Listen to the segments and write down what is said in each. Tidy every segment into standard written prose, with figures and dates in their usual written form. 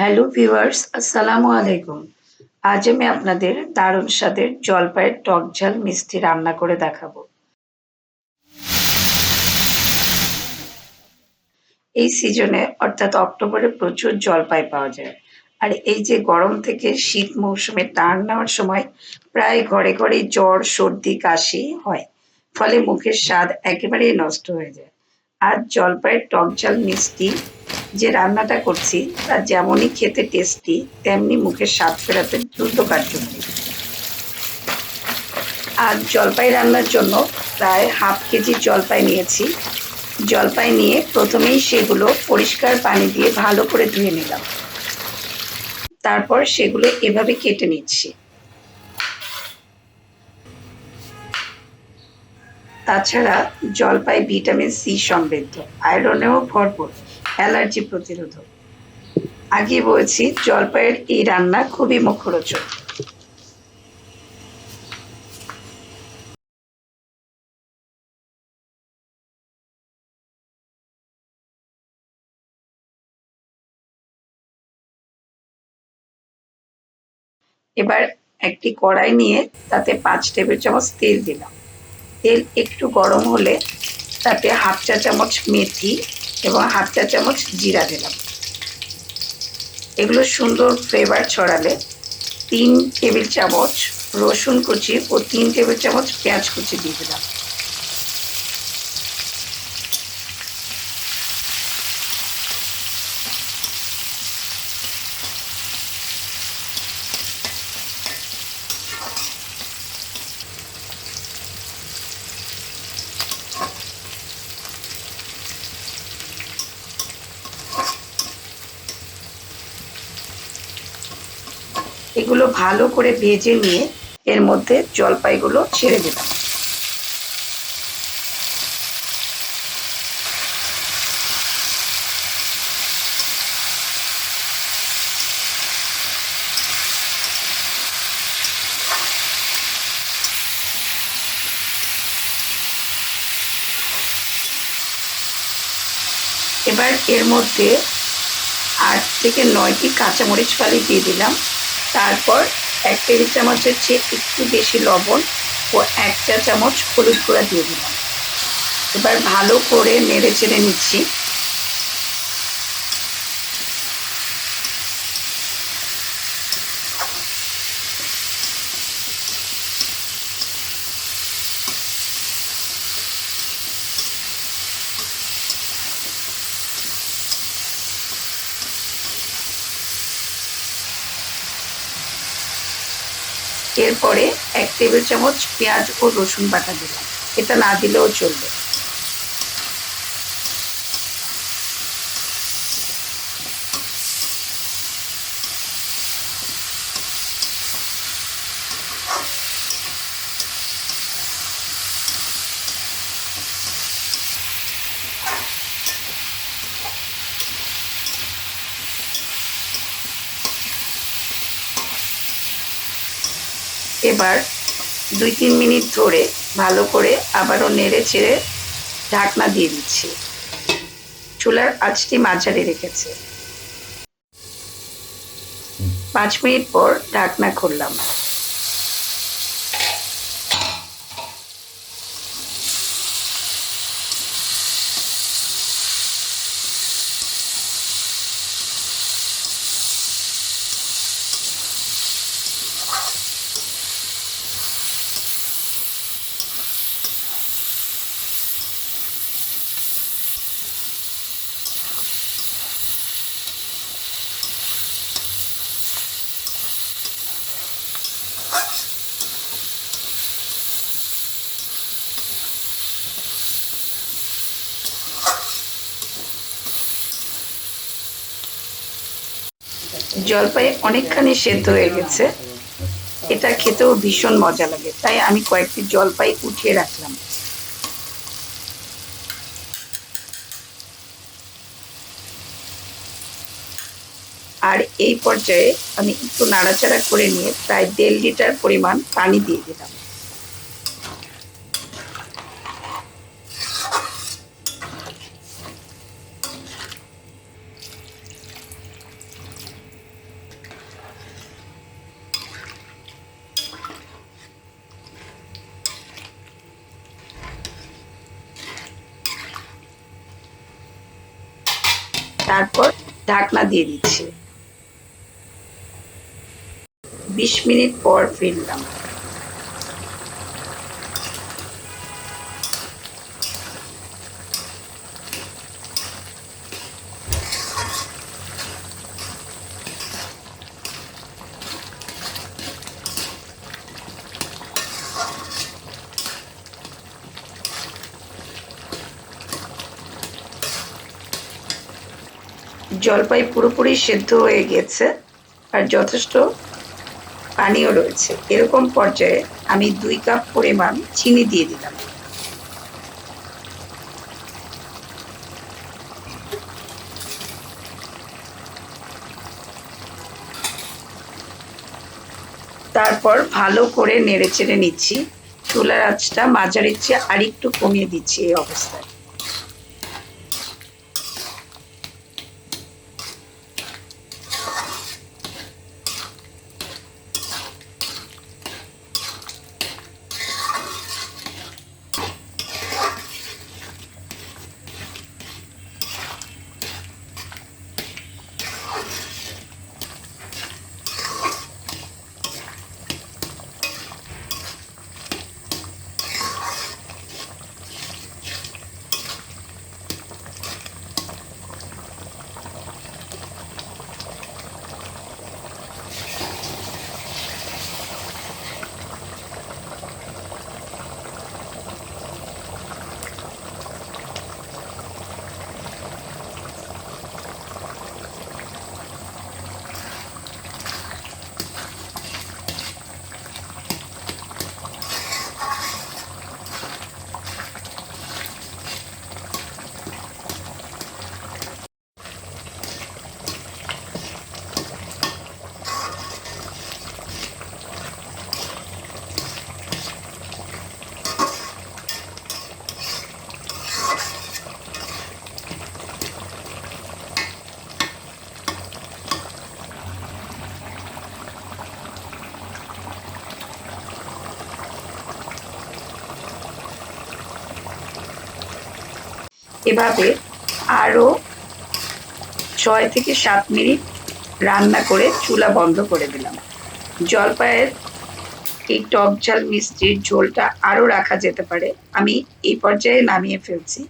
Hello viewers, আসসালামু আলাইকুম। আজ আমি আপনাদের দারুণ স্বাদের জলপাইয়ের টক ঝাল মিষ্টি রান্না করে দেখাবো। এই সিজনে অর্থাৎ অক্টোবরে প্রচুর জলপাই পাওয়া যায়। আর এই যে গরম থেকে শীত মৌসুমে টান নেওয়ার সময় প্রায় ঘরে ঘরেই জ্বর, সর্দি, কাশি হয়। ফলে মুখের স্বাদ একেবারেই নষ্ট হয়ে যায়। আর জলপাইয়ের টক ঝাল মিষ্টি যে রান্নাটা করছি তা যেমনই খেতে টেস্টি তেমনি মুখের স্বাদ ফেরাতে দ্রুত কার্যকরী। আর জলপাই রান্নার জন্য প্রায় হাফ কেজি জলপাই নিয়েছি। জলপাই নিয়ে প্রথমেই সেগুলো পরিষ্কার পানি দিয়ে ভালো করে ধুয়ে নিলাম। তারপর সেগুলো এভাবে কেটে নিচ্ছি। তাছাড়া জলপাই ভিটামিন সি সমৃদ্ধ, আয়রনেও ভরপুর, অ্যালার্জি প্রতিরোধক। আগে বলেছি জলপাইয়ের এই রান্না খুবই মুখরোচক। এবার একটি কড়াই নিয়ে তাতে 5 টেবিল চামচ তেল দিলাম। তেল একটু গরম হলে তাতে হাফ চা চামচ মেথি এবং হাফ চা চামচ জিরা দিলাম। এগুলো সুন্দর ফ্লেভার ছড়ালে 3 টেবিল চামচ রসুন কুচি ও 3 টেবিল চামচ পেঁয়াজ কুচি দিয়ে দিলাম। এগুলো ভালো করে ভেজে নিয়ে এর মধ্যে জলপাইগুলো ছেড়ে দিলাম। এবার এর মধ্যে 8 থেকে 9টি কাঁচামরিচ ফালি দিয়ে দিলাম। তারপর 1 টেবিল চামচের চেয়ে একটু বেশি লবণ ও 1 চা চামচ হলুদ গুঁড়া দিয়ে দিলাম। এবার ভালো করে নেড়ে চেড়ে নিচ্ছি। এরপরে 1 টেবিল চামচ পেঁয়াজ ও রসুন বাটা দিলাম। এটা না দিলেও চলবে। এবার 2-3 মিনিট ধরে ভালো করে আবারও নেড়ে চেড়ে ঢাকনা দিয়ে দিচ্ছি। চুলার আঁচটি মাঝারি রেখেছি। 5 মিনিট পর ঢাকনা খুললাম। জলপাই অনেকখানি সেদ্ধ হয়ে গেছে। এটা খেতেও ভীষণ মজা লাগে, তাই আমি কয়েকটি জলপাই উঠিয়ে রাখলাম। আর এই পর্যায়ে আমি একটু নাড়াচাড়া করে নিয়ে প্রায় 1.5 লিটার পরিমাণ পানি দিয়ে দিলাম। তারপর ঢাকনা দিয়ে দিচ্ছি। 20 মিনিট পর ফিরলাম। জলপাই পুরোপুরি সেদ্ধ হয়ে গেছে আর যথেষ্ট পানিও রয়েছে। এরকম পর্যায়ে আমি 2 কাপ পরিমাণ চিনি দিয়ে দিলাম। তারপর ভালো করে নেড়েচেড়ে নিচ্ছি। চুলার আঁচটা মাঝারির চেয়ে আরেকটু কমিয়ে দিচ্ছি এই অবস্থায়। এভাবে আরও 6 থেকে 7 মিনিট রান্না করে চুলা বন্ধ করে দিলাম। জলপাইয়ের এই টক ঝাল মিষ্টির ঝোলটা আরও রাখা যেতে পারে। আমি এই পর্যায়ে নামিয়ে ফেলছি।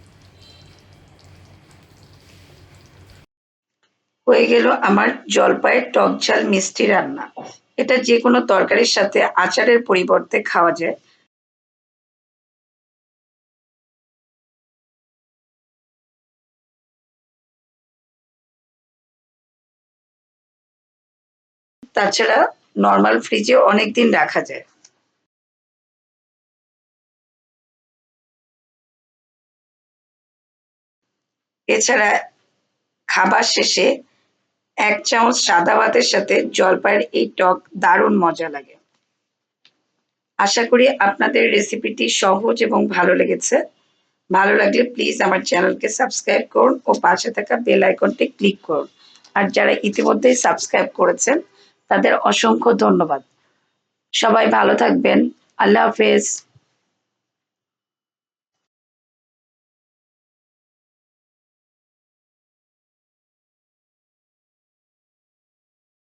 হয়ে গেল আমার জলপাইয়ের টক ঝাল মিষ্টি রান্না। এটা যে কোনো তরকারির সাথে আচারের পরিবর্তে খাওয়া যায়। তাছাড়া নরমাল ফ্রিজে অনেকদিন রাখা যায়। এছাড়া খাবার শেষে 1 চামচ সাদা ভাতের সাথে জলপাইয়ের এই টক দারুণ মজা লাগে। আশা করি আপনাদের রেসিপিটি সহজ এবং ভালো লেগেছে। ভালো লাগলে প্লিজ আমার চ্যানেলকে সাবস্ক্রাইব করুন ও পাশে থাকা বেল আইকনটি ক্লিক করুন। আর যারা ইতিমধ্যেই সাবস্ক্রাইব করেছেন তাদের অসংখ্য ধন্যবাদ। সবাই ভালো থাকবেন। আল্লাহ হাফেজ।